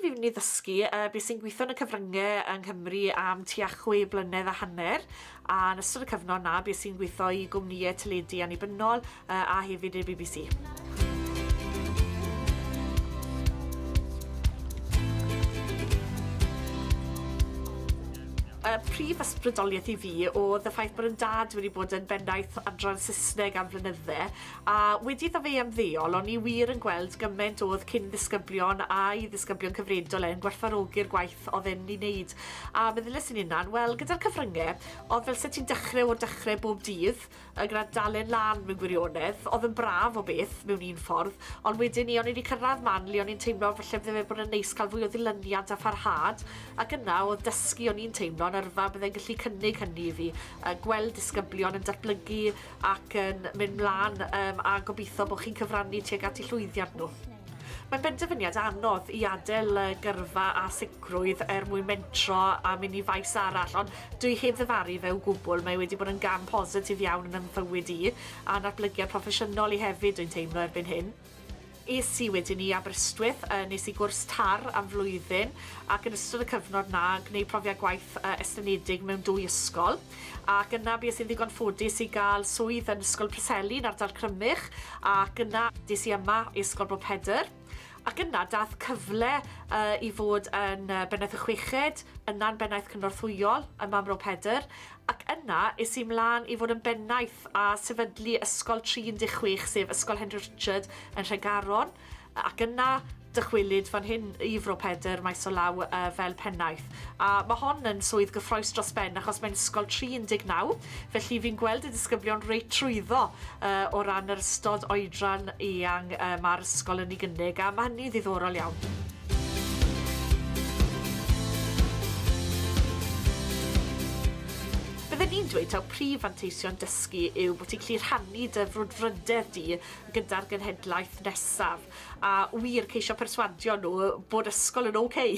i fi fynd i ddysgu beth sy'n gweithio yn y cyfryngau yng Nghymru am tua 6 blynedd a hanner, a yn ystod y cyfnod na beth sy'n gweithio i gwmnïau teledu annibynnol a hefyd i'r BBC. Prif ysbrydoliaeth i fi oedd y ffaith bod yn dad wedi bod yn bennaeth adran Saesneg am flynydde, a wedi iddo fe ymddeol, o'n i wir yn gweld gymaint oedd cyn ddisgyblion a i ddisgyblion cyfredol yn gwerthfawrogi'r gwaith oedd e'n ei wneud. A meddylis yn unan, wel, gyda'r cyfryngau, oedd fel sut ti'n dechrau o'r dechrau bob dydd, gyda dalen lan mewn gwirionedd, oedd yn braf o beth mewn un ffordd, ond wedyn ni, o'n i wedi cyrraedd man le o'n i'n teimlo falle bydde fe bod yn neis cael fwy o ddilyniad a pharhad, ac yna oedd dysgu o'n i'n teimlo yrfa byddai'n gallu cynnig hynny i fi, gweld disgyblion yn datblygu ac yn mynd mlaen a gobeithio bod chi'n cyfrannu tuag at 'u llwyddiant nhw. Mae'n benderfyniad anodd i adael gyrfa a sicrwydd mwyn mentro a mynd i faes arall, ond dwi heb ddyfaru fe o gwbl. Mae wedi bod yn gam positif iawn yn ymfywyd i, a natblygiad proffesiynol i hefyd dwi'n teimlo erbyn hyn. Es i wedyn i Aberystwyth, nes i gwrs tar am flwyddyn, ac yn ystod y cyfnod na gwneud profiad gwaith estynedig mewn 2 ysgol, ac yna bues i'n ddigon ffodus i gael swydd yn Ysgol Preseli yn ardal Crymych, ac yna des i yma i Ysgol Bro Pedr. Ac yna daeth cyfle i fod yn bennaeth y chweched, yna'n bennaeth cynorthwyol ym Mam Bro Pedr, ac yna es i mlaen i fod yn bennaeth a sefydlu Ysgol 36, sef Ysgol Henry Richard yn Tregaron, ac yna dychwelyd fan hyn i Fro Pedr maes o law fel pennaeth. A mae hon yn swydd gyffroes dros ben achos mae'n ysgol 39, felly fi'n gweld y disgyblion reit trwyddo o ran yr ystod oedran eang mae'r ysgol yn ei gynnig, a mae hynny'n ddiddorol iawn. Byddwn ni'n dweud taw prif fanteision dysgu yw bod ti'n gallu rhannu dy frwdfrydedd di gyda'r genhedlaeth nesaf, a wir ceisio perswadio nhw bod ysgol yn okay,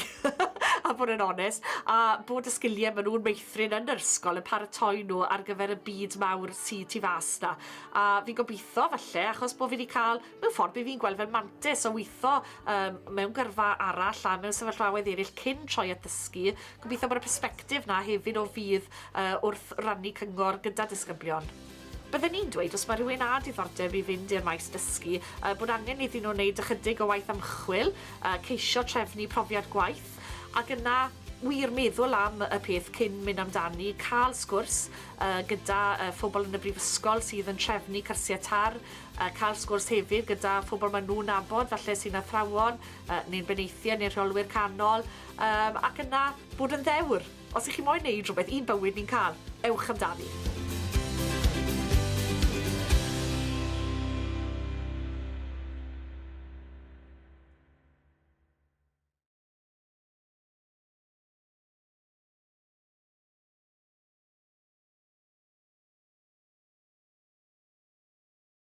a bod yn onest, a bod y sgiliau maen nhw'n meithrin yn yr ysgol yn paratoi nhw ar gyfer y byd mawr sydd tu fas na. A fi'n gobeithio falle, achos bod fi wedi cael, mewn ffordd bydd fi'n gweld fel mantis o weithio mewn gyrfa arall a mewn sefyllfaoedd eraill cyn troi at ddysgu, gobeithio bod y persbectif na hefyd o fydd wrth rannu cyngor gyda disgyblion. Byddwn ni'n dweud, os mae rhywun a diddordeb i fynd i'r maes dysgu, bod angen iddyn nhw wneud ychydig o waith ymchwil, ceisio trefnu profiad gwaith, ac yna wir meddwl am y peth cyn mynd amdani, cael sgwrs gyda phobl yn y brifysgol sydd yn trefnu cyrsiau tar, cael sgwrs hefyd gyda phobl maen nhw'n nabod, falle sy'n athrawon, neu'n beneithiau neu'n rheolwyr canol, ac yna bod yn ddewr. Os ych chi moyn wneud rhywbeth, un bywyd ni'n cael, ewch amdani.